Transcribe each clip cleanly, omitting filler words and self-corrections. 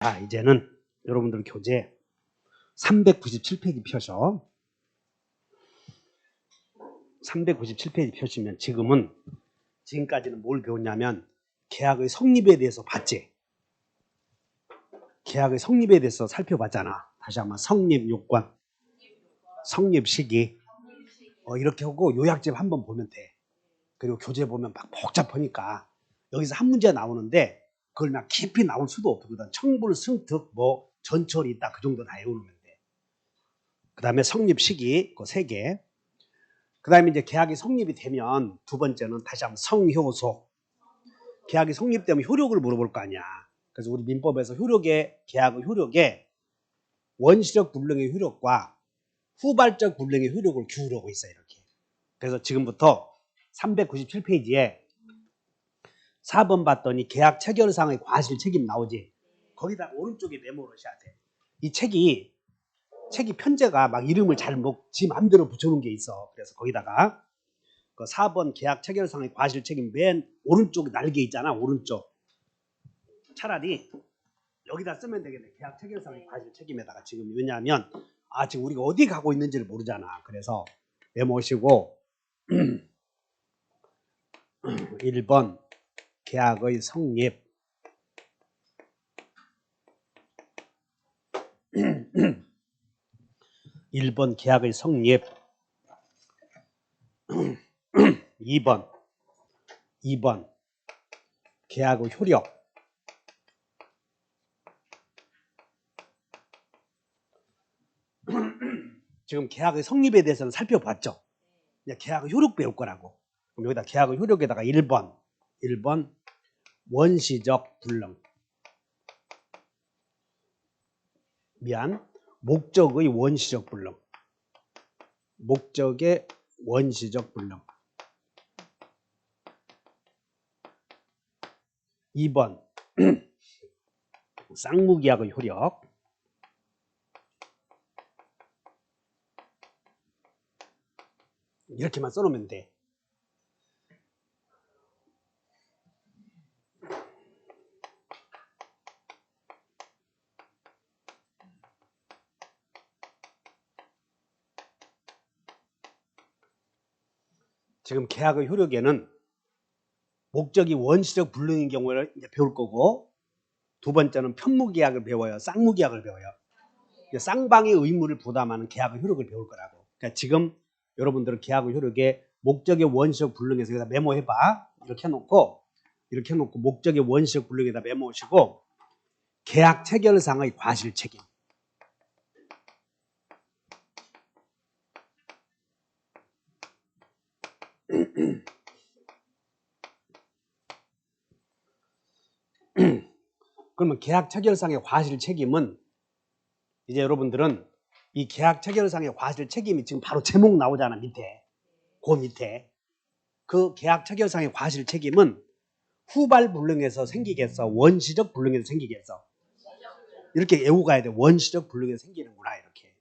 자, 이제는 여러분들 교재 397페이지 펴셔. 397페이지 펴시면 지금까지는 뭘 배웠냐면 계약의 성립에 대해서 봤지. 계약의 성립에 대해서 살펴봤잖아. 다시 한번 성립 요건, 성립 시기 이렇게 하고 요약집 한번 보면 돼. 그리고 교재 보면 막 복잡하니까 여기서 한 문제 나오는데 그걸 막 깊이 나올 수도 없거든. 청불, 승특, 전철이 있다. 그 정도 다 외우면 돼. 그 다음에 성립 시기 그 3개. 그 다음에 이제 계약이 성립이 되면 두 번째는 다시 한번 성효소. 계약이 성립되면 효력을 물어볼 거 아니야. 그래서 우리 민법에서 계약의 효력에 원시적 불능의 효력과 후발적 불능의 효력을 기울이고 있어요. 이렇게. 그래서 지금부터 397페이지에 4번 봤더니 계약 체결상의 과실 책임 나오지. 거기다 오른쪽에 메모를 하셔야 돼. 이 책이 편제가 막 이름을 지 마음대로 붙여놓은 게 있어. 그래서 거기다가 그 4번 계약 체결상의 과실 책임 맨 오른쪽 날개 있잖아. 오른쪽. 차라리 여기다 쓰면 되겠네. 계약 체결상의 과실 책임에다가 지금 왜냐하면 지금 우리가 어디 가고 있는지를 모르잖아. 그래서 메모하시고 1번 계약의 성립 1번 계약의 성립 2번 계약의 효력 지금 계약의 성립에 대해서는 살펴봤죠. 이제 계약의 효력 배울 거라고. 그럼 여기다 계약의 효력에다가 1번 원시적 불능 목적의 원시적 불능 목적의 원시적 불능 2번 쌍무계약의 효력 이렇게만 써놓으면 돼. 지금 계약의 효력에는 목적이 원시적 불능인 경우를 이제 배울 거고 두 번째는 편무계약을 배워요. 쌍무계약을 배워요. 쌍방의 의무를 부담하는 계약의 효력을 배울 거라고. 그러니까 지금 여러분들은 계약의 효력에 목적의 원시적 불능에서 여기다 메모해봐. 이렇게 해놓고 목적의 원시적 불능에다 메모하시고 계약 체결상의 과실 책임 그러면 계약 체결상의 과실 책임은 이제 여러분들은 이 계약 체결상의 과실 책임이 지금 바로 제목 나오잖아. 밑에 그 계약 체결상의 과실 책임은 후발 불능에서 생기겠어? 원시적 불능에서 생기겠어? 이렇게 외우고 가야 돼. 원시적 불능에서 생기는구나 이렇게.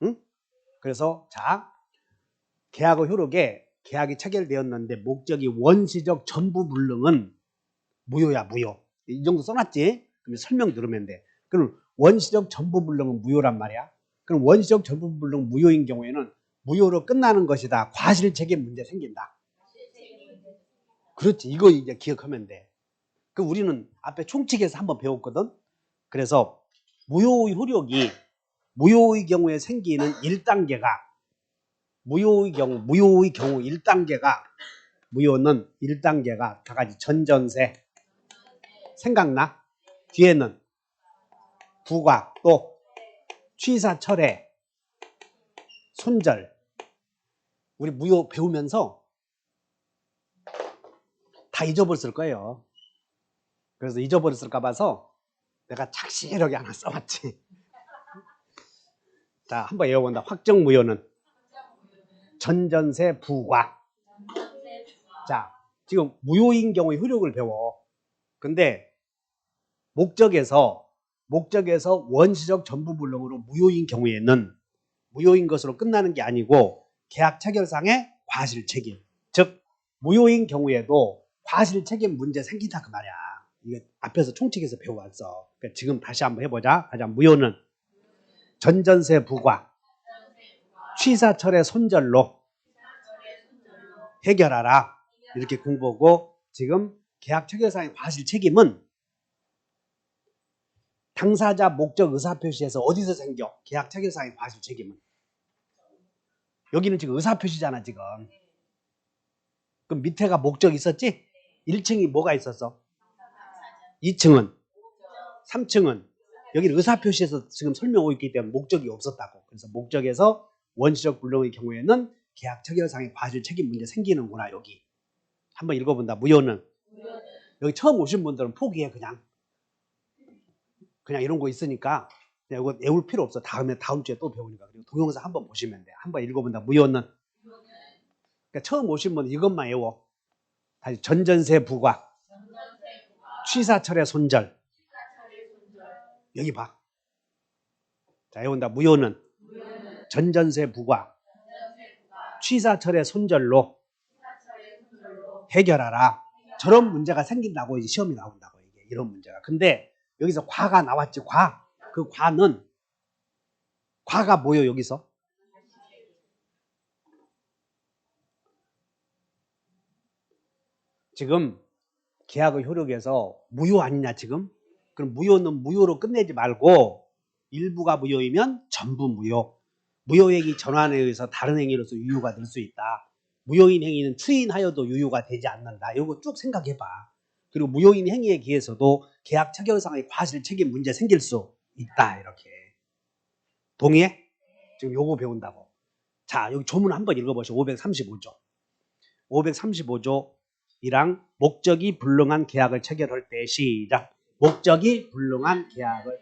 응? 그래서 자 계약의 효력에 계약이 체결되었는데 목적이 원시적 전부 불능은 무효야. 무효. 이 정도 써놨지? 그럼 설명 들으면 돼. 그럼 원시적 전부 불능은 무효란 말이야. 그럼 원시적 전부 불능 무효인 경우에는 무효로 끝나는 것이다. 과실 책임 문제 생긴다. 그렇지. 이거 이제 기억하면 돼. 그 우리는 앞에 총칙에서 한번 배웠거든. 그래서 무효의 효력이 무효의 경우에 생기는 1단계가 무효의 경우 1단계가 무효는 1단계가 다 같이 전전세 생각나? 뒤에는 부과 또 취사철회 손절 우리 무효 배우면서 다 잊어버렸을 거예요. 그래서 잊어버렸을까 봐서 내가 착실하게 하나 써봤지. 자, 한번 외워본다. 확정무효는 전전세 부과. 자, 지금 무효인 경우에 효력을 배워. 근데 목적에서 원시적 전부불능으로 무효인 경우에는 무효인 것으로 끝나는 게 아니고 계약 체결상의 과실 책임. 즉 무효인 경우에도 과실 책임 문제 생긴다 그 말이야. 이게 앞에서 총칙에서 배워왔어. 그러니까 지금 다시 한번 해보자. 가장 무효는 전전세 부과 취사철의 손절로 해결하라. 이렇게 공부하고 지금 계약 체결상의 과실 책임은 당사자 목적 의사표시에서 어디서 생겨? 계약 체결상의 과실 책임은. 여기는 지금 의사표시잖아 지금. 그럼 밑에가 목적 있었지? 1층이 뭐가 있었어? 2층은? 3층은? 여기는 의사표시에서 지금 설명하고 있기 때문에 목적이 없었다고. 그래서 목적에서 원시적 불능의 경우에는 계약 체결상의 과실 책임 문제 생기는구나. 여기 한번 읽어본다. 무효는 여기 처음 오신 분들은 포기해. 그냥 이런 거 있으니까 그냥 이거 외울 필요 없어. 다음 주에 또 배우니까. 그리고 동영상 한번 보시면 돼. 한번 읽어본다. 무효는 그러니까 처음 오신 분은 이것만 외워. 다시 전전세 부과 취사철의 손절. 여기 봐. 자, 외운다. 무효는 전전세 부과 취사철의 손절로 해결하라. 저런 문제가 생긴다고 이제 시험이 나온다고. 이게 이런 문제가. 근데 여기서 과가 나왔지. 그 과가 뭐요? 여기서 지금 계약의 효력에서 무효 아니냐 지금? 그럼 무효는 무효로 끝내지 말고 일부가 무효이면 전부 무효. 무효행위 전환에 의해서 다른 행위로서 유효가 될 수 있다. 무효인 행위는 추인하여도 유효가 되지 않는다. 이거 쭉 생각해봐. 그리고 무효인 행위에 기해서도 계약 체결상의 과실 책임 문제 생길 수 있다. 이렇게. 동의해? 지금 요거 배운다고. 자, 여기 조문 한번 읽어보시죠. 535조. 535조 1항 목적이 불능한 계약을 체결할 때 시작. 목적이 불능한 계약을.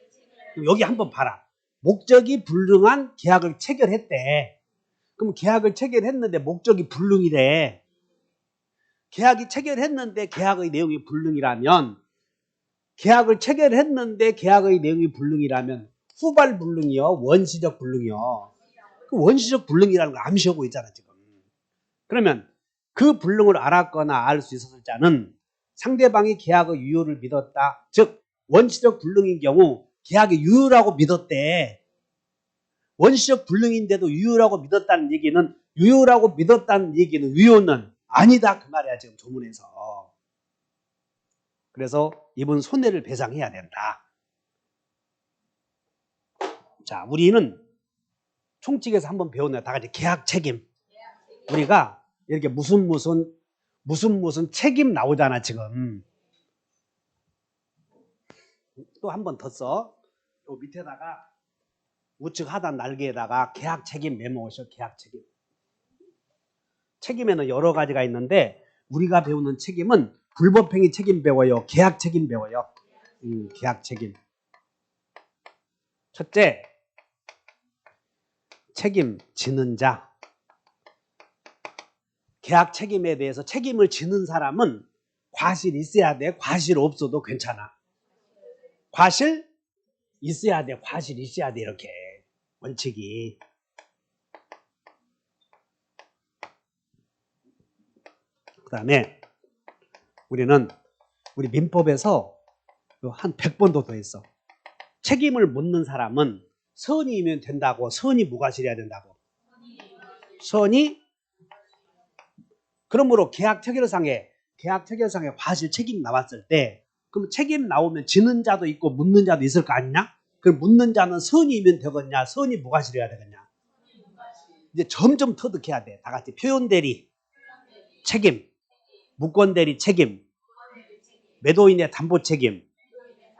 여기 한번 봐라. 목적이 불능한 계약을 체결했대. 그럼 계약을 체결했는데 목적이 불능이래. 계약이 체결했는데 계약의 내용이 불능이라면 계약을 체결했는데 계약의 내용이 불능이라면 후발 불능이요? 원시적 불능이요? 그 원시적 불능이라는 걸 암시하고 있잖아 지금. 그러면 그 불능을 알았거나 알 수 있었을 자는 상대방이 계약의 유효를 믿었다. 즉 원시적 불능인 경우 계약이 유효라고 믿었대. 원시적 불능인데도 유효라고 믿었다는 얘기는 유효라고 믿었다는 얘기는 유효는 아니다 그 말이야 지금 조문에서. 그래서 이분 손해를 배상해야 된다. 자, 우리는 총칙에서 한번 배웠네. 다 같이 계약 책임. 우리가 이렇게 무슨 책임 나오잖아 지금. 또 한 번 더 써. 요 밑에다가 우측 하단 날개에다가 계약 책임 메모하셔. 계약 책임. 책임에는 여러 가지가 있는데 우리가 배우는 책임은 불법행위 책임 배워요. 계약 책임 배워요. 계약 책임. 첫째, 책임 지는 자. 계약 책임에 대해서 책임을 지는 사람은 과실 있어야 돼. 과실 없어도 괜찮아. 과실 있어야 돼. 과실 있어야 돼. 이렇게 원칙이. 그 다음에 우리 민법에서 한 100번도 더 했어. 책임을 묻는 사람은 선의이면 된다고. 선의 무과실해야 된다고. 선의. 그러므로 계약 체결상에 과실 책임 나왔을 때 그럼 책임 나오면 지는 자도 있고 묻는 자도 있을 거 아니냐? 그럼 묻는 자는 선의이면 되겠냐? 선의 무과실해야 되겠냐? 이제 점점 터득해야 돼. 다 같이 표현대리 책임, 무권대리 책임, 매도인의 담보 책임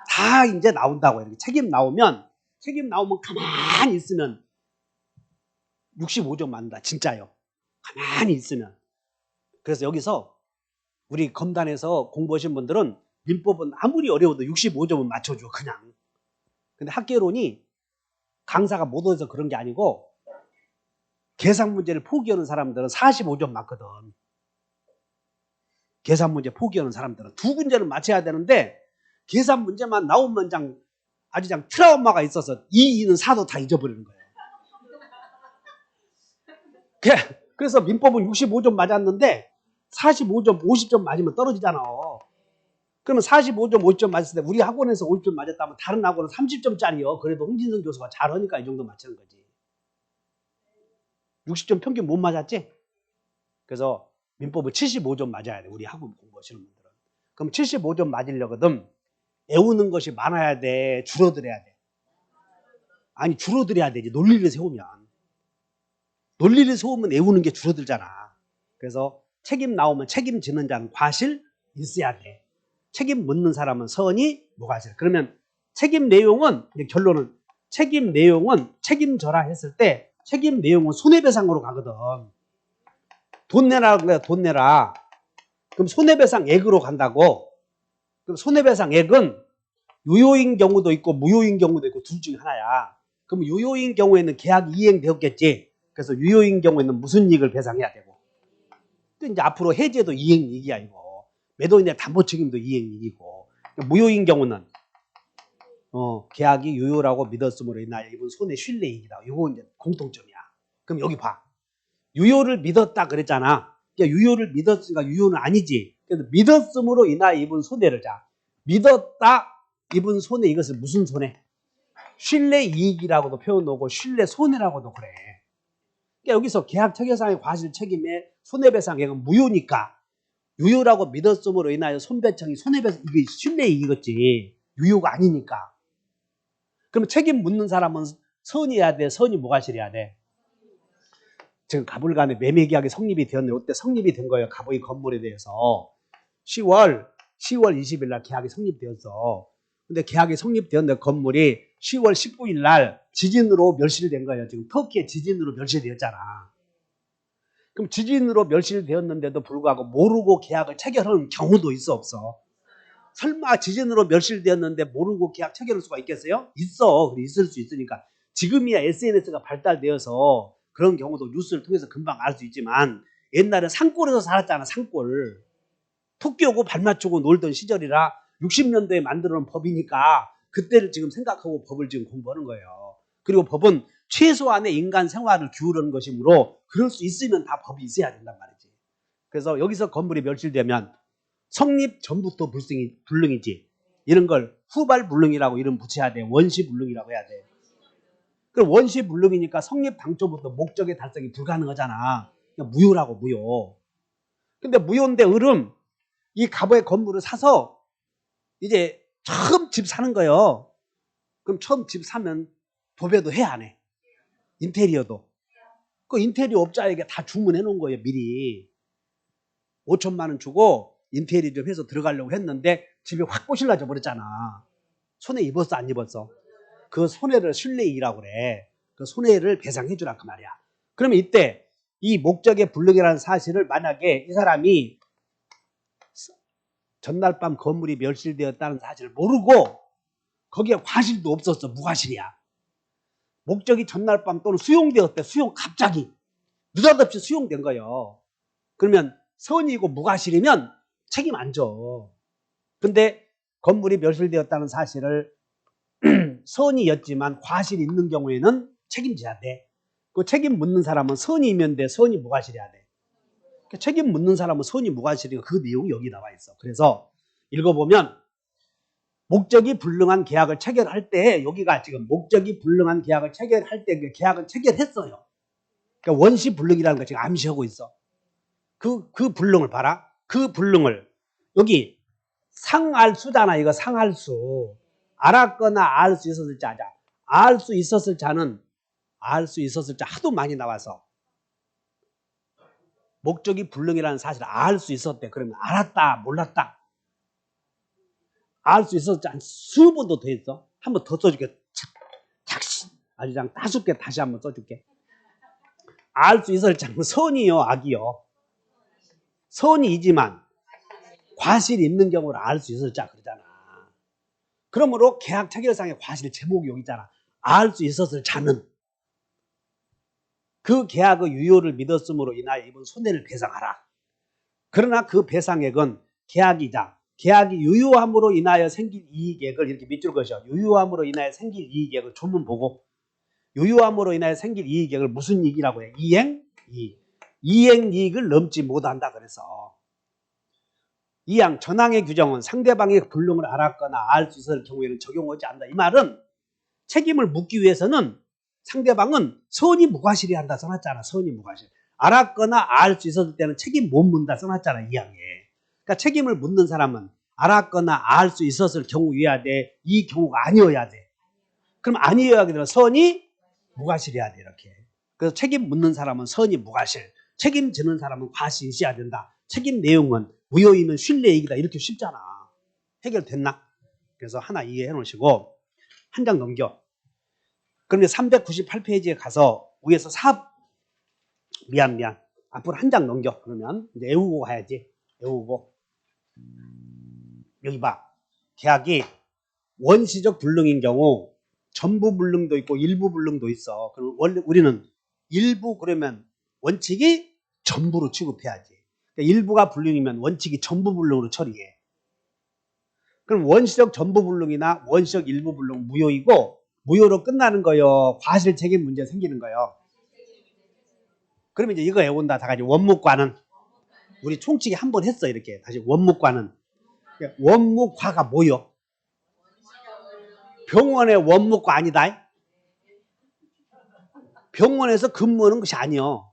다 이제 나온다고. 이렇게 책임 나오면 가만히 있으면 65점 맞는다. 진짜요. 가만히 있으면. 그래서 여기서 우리 검단에서 공부하신 분들은 민법은 아무리 어려워도 65점은 맞춰줘 그냥. 근데 학계론이 강사가 못 얻어서 그런 게 아니고 계산 문제를 포기하는 사람들은 45점 맞거든. 계산 문제 포기하는 사람들은 두 문제를 맞춰야 되는데 계산 문제만 나오면 아주 트라우마가 있어서 2는 4도 다 잊어버리는 거예요. 그래서 민법은 65점 맞았는데 45점, 50점 맞으면 떨어지잖아. 그러면 45점, 50점 맞았을 때 우리 학원에서 50점 맞았다면 다른 학원은 30점짜리요. 그래도 홍진성 교수가 잘하니까 이 정도 맞추는 거지. 60점 평균 못 맞았지? 그래서 민법을 75점 맞아야 돼. 우리 학원 공부하시는 분들은. 그럼 75점 맞으려거든 애우는 것이 많아야 돼? 줄어들어야 돼? 아니 줄어들어야 되지. 논리를 세우면. 논리를 세우면 애우는 게 줄어들잖아. 그래서 책임 나오면 책임지는 자는 과실 있어야 돼. 책임 묻는 사람은 선의 무과실. 그러면 책임 내용은 결론은 책임 내용은 책임져라 했을 때 책임 내용은 손해배상으로 가거든. 돈 내라 그래. 돈 내라. 그럼 손해배상액으로 간다고. 그럼 손해배상액은 유효인 경우도 있고 무효인 경우도 있고 둘 중에 하나야. 그럼 유효인 경우에는 계약이 이행되었겠지. 그래서 유효인 경우에는 무슨 이익을 배상해야 되고. 또 이제 앞으로 해제도 이행이익이야 이거. 매도인의 담보 책임도 이행이익이고. 무효인 경우는 계약이 유효라고 믿었음으로 인하여 입은 손해 신뢰이익이다. 이거 이제 공통점이야. 그럼 여기 봐. 유효를 믿었다 그랬잖아. 그러니까 유효를 믿었으니까 유효는 아니지. 그래서 믿었음으로 인하여 입은 손해를 자. 믿었다 입은 손해 이것을 무슨 손해? 신뢰이익이라고도 표현하고 신뢰손해라고도 그래. 그러니까 여기서 계약 체결상의 과실 책임의 손해배상액은 무효니까 유효라고 믿었음으로 인하여 손배청이 손해배상 이게 신뢰이익이겠지. 유효가 아니니까. 그러면 책임 묻는 사람은 선이어야 돼? 선이 무과실이어야 돼? 지금 가불간의 매매계약이 성립이 되었네요. 이때 성립이 된 거예요. 가보이 건물에 대해서. 10월 20일 날 계약이 성립되었어. 근데 계약이 성립되었는데 건물이 10월 19일 날 지진으로 멸실된 거예요. 지금 터키의 지진으로 멸실되었잖아. 그럼 지진으로 멸실되었는데도 불구하고 모르고 계약을 체결하는 경우도 있어 없어? 설마 지진으로 멸실되었는데 모르고 계약 체결할 수가 있겠어요? 있어. 있을 수 있으니까. 지금이야 SNS가 발달되어서 그런 경우도 뉴스를 통해서 금방 알 수 있지만 옛날에 산골에서 살았잖아. 산골. 툭 끼우고 발 맞추고 놀던 시절이라 60년대에 만들어 놓은 법이니까 그때를 지금 생각하고 법을 지금 공부하는 거예요. 그리고 법은 최소한의 인간 생활을 기울이는 것이므로 그럴 수 있으면 다 법이 있어야 된단 말이지. 그래서 여기서 건물이 멸실되면 성립 전부터 불능이지. 이런 걸 후발불능이라고 이름 붙여야 돼. 원시불능이라고 해야 돼. 그럼 원시불능이니까 성립 당초부터 목적의 달성이 불가능하잖아. 그러니까 무효라고 무효. 근데 무효인데 이 갑오의 건물을 사서 이제 처음 집 사는 거예요. 그럼 처음 집 사면 도배도 해 안 해? 인테리어도. 그 인테리어 업자에게 다 주문해 놓은 거예요. 미리. 5천만 원 주고 인테리어 좀 해서 들어가려고 했는데 집에 확 꼬실라져 버렸잖아. 손해 입었어 안 입었어? 그 손해를 신뢰이익이라고 그래. 그 손해를 배상해 주라 그 말이야. 그러면 이때 이 목적의 불능이라는 사실을 만약에 이 사람이 전날 밤 건물이 멸실되었다는 사실을 모르고 거기에 과실도 없었어. 무과실이야. 목적이 전날 밤 또는 수용되었대. 갑자기 느닷없이 수용된 거예요. 그러면 선이고 무과실이면 책임 안 져. 근데 건물이 멸실되었다는 사실을 선이었지만 과실이 있는 경우에는 책임져야 돼. 그 책임 묻는 사람은 선이면 돼. 선이 무과실이어야 돼. 책임 묻는 사람은 선이 무과실이고 그 내용이 여기 나와 있어. 그래서 읽어보면 목적이 불능한 계약을 체결할 때 여기가 지금 목적이 불능한 계약을 체결할 때 그 계약을 체결했어요. 그러니까 원시 불능이라는 거 지금 암시하고 있어. 그 불능을 봐라. 그 불능을 여기 상알수잖아. 이거 상알수. 알았거나 알 수 있었을 자자. 알 수 있었을 자는 알 수 있었을 자 하도 많이 나와서 목적이 불능이라는 사실을 알 수 있었대. 그러면 알았다 몰랐다. 알 수 있었을 자 한 20번도 더 했어. 한 번 더 써줄게. 착신. 아주 그냥 5개 다시 한 번 써줄게. 알 수 있었을 자는 선이요 악이요. 선이지만 과실이 있는 경우를 알 수 있었을 자 그러잖아. 그러므로 계약 체결상의 과실 제목이 여기 있잖아. 알 수 있었을 자는 그 계약의 유효를 믿었음으로 인하여 입은 손해를 배상하라. 그러나 그 배상액은 계약이 유효함으로 인하여 생길 이익액을 이렇게 밑줄 그으셔. 유효함으로 인하여 생길 이익액을 조문 보고 유효함으로 인하여 생길 이익액을 무슨 이익이라고 해? 이행이익을 넘지 못한다 그래서 2항 전항의 규정은 상대방의 불능을 알았거나 알 수 있을 경우에는 적용하지 않는다. 이 말은 책임을 묻기 위해서는 상대방은 선이 무과실이 한다 써놨잖아. 선이 무과실. 알았거나 알 수 있었을 때는 책임 못 묻는다 써놨잖아. 2항에. 그러니까 책임을 묻는 사람은 알았거나 알 수 있었을 경우여야 돼. 이 경우가 아니어야 돼. 그럼 아니어야 되면 선이 무과실이어야 돼. 이렇게. 그래서 책임 묻는 사람은 선이 무과실. 책임지는 사람은 과실이 있어야 된다. 책임 내용은 무효이면 신뢰이익이다. 이렇게 쉽잖아. 해결됐나? 그래서 하나 이해해 놓으시고 한 장 넘겨. 그럼 이제 398페이지에 가서 위에서 미안. 앞으로 한 장 넘겨. 그러면 이제 외우고 가야지. 외우고. 여기 봐. 계약이 원시적 불능인 경우 전부 불능도 있고 일부 불능도 있어. 그럼 원래 우리는 일부 그러면 원칙이 전부로 취급해야지. 그러니까 일부가 불능이면 원칙이 전부 불능으로 처리해. 그럼 원시적 전부 불능이나 원시적 일부 불능 무효이고 무효로 끝나는 거요. 과실 책임 문제 생기는 거요. 그러면 이제 이거 외운다. 다 같이 원묵과는 우리 총칙이 한 번 했어. 이렇게 다시 원묵과는 원묵과가 뭐요? 병원의 원묵과 아니다. 병원에서 근무하는 것이 아니요.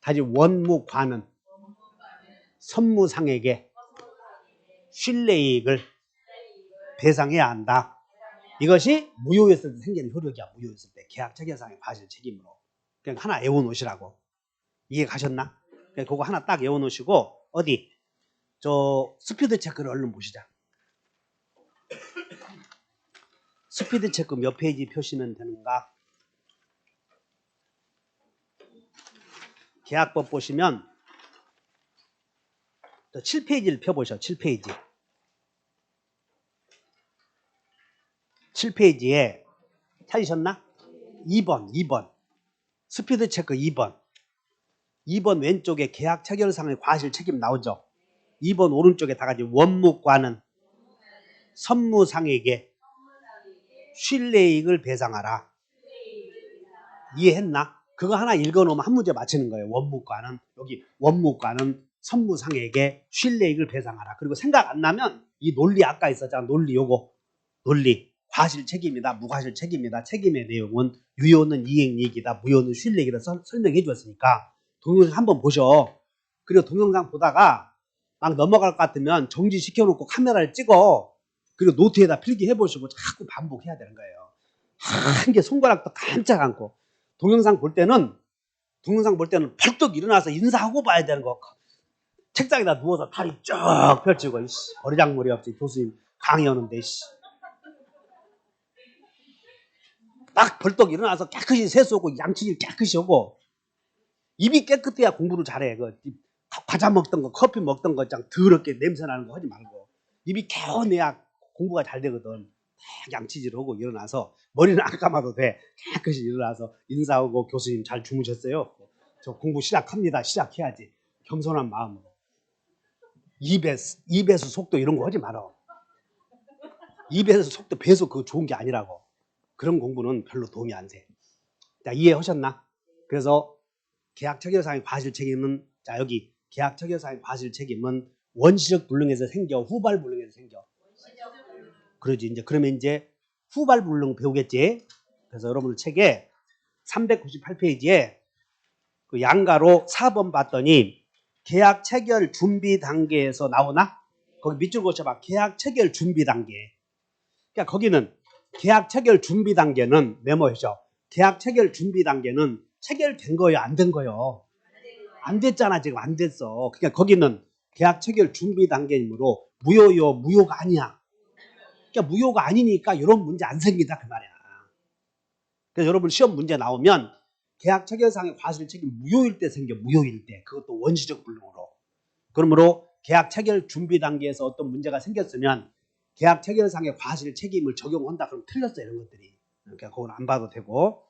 다시 원묵과는 선무상에게 신뢰이익을 배상해야 한다. 이것이 무효였을 때 생기는 효력이야. 무효였을 때 계약 체결상의 과실 책임으로. 그냥 하나 외워놓으시라고. 이해 가셨나? 그냥 그거 하나 딱 외워놓으시고 어디 저 스피드 체크를 얼른 보시자. 스피드 체크 몇 페이지 펴시면 되는가? 계약법 보시면 7페이지를 펴보셔. 7페이지. 7페이지에 찾으셨나? 2번. 스피드 체크 2번. 2번 왼쪽에 계약 체결상의 과실 책임 나오죠? 2번 오른쪽에 다 같이 원묵과는 선무상에게 신뢰이익을 배상하라. 이해했나? 그거 하나 읽어놓으면 한 문제 맞히는 거예요. 원묵과는 여기 원묵과는 선무상에게 신뢰이익을 배상하라. 그리고 생각 안 나면 이 논리 아까 있었잖아. 논리 요거. 논리. 과실 책임이다. 무과실 책임이다. 책임의 내용은 유효는 이행이익이다. 무효는 신뢰이익이다. 설명해 주었으니까 동영상 한번 보셔. 그리고 동영상 보다가 막 넘어갈 것 같으면 정지시켜놓고 카메라를 찍어. 그리고 노트에다 필기해 보시고 자꾸 반복해야 되는 거예요. 한 개 손가락도 깜짝 않고. 동영상 볼 때는 벌떡 일어나서 인사하고 봐야 되는 거. 책상에다 누워서 다리 쭉 펼치고 버리장머리 없이 교수님 강의하는데 막 벌떡 일어나서 깨끗이 세수하고 양치질 깨끗이 하고 입이 깨끗해야 공부를 잘해. 그 과자 먹던 거 커피 먹던 거 더럽게 냄새 나는 거 하지 말고 입이 개운해야 공부가 잘 되거든. 양치질하고 일어나서 머리는 안 감아도 돼. 깨끗이 일어나서 인사하고 교수님 잘 주무셨어요? 저 공부 시작합니다. 시작해야지. 겸손한 마음으로. 입에서 속도 이런 거 하지 마라. 입에서 속도 배속 그거 좋은 게 아니라고. 그런 공부는 별로 도움이 안 돼. 자, 이해하셨나? 그래서 계약 체결상의 과실 책임은 자 여기 계약 체결상의 과실 책임은 원시적 불능에서 생겨 후발 불능에서 생겨. 그러지. 이제 그러면 이제 후발 불능 배우겠지. 그래서 여러분들 책에 398페이지에 그 양가로 4번 봤더니 계약 체결 준비 단계에서 나오나? 거기 밑줄 그어봐. 계약 체결 준비 단계. 그러니까 거기는 계약 체결 준비 단계는 메모하셔. 계약 체결 준비 단계는 체결된 거예요, 안 된 거요? 안 됐잖아. 지금 안 됐어. 그러니까 거기는 계약 체결 준비 단계이므로 무효요, 무효가 아니야. 그러니까 무효가 아니니까 이런 문제 안 생긴다 그 말이야. 그래서 여러분 시험 문제 나오면 계약 체결상의 과실 책임 무효일 때 생겨. 무효일 때. 그것도 원시적 불능으로. 그러므로 계약 체결 준비 단계에서 어떤 문제가 생겼으면 계약 체결상의 과실 책임을 적용한다. 그럼 틀렸어 이런 것들이. 그러니까 그건 안 봐도 되고.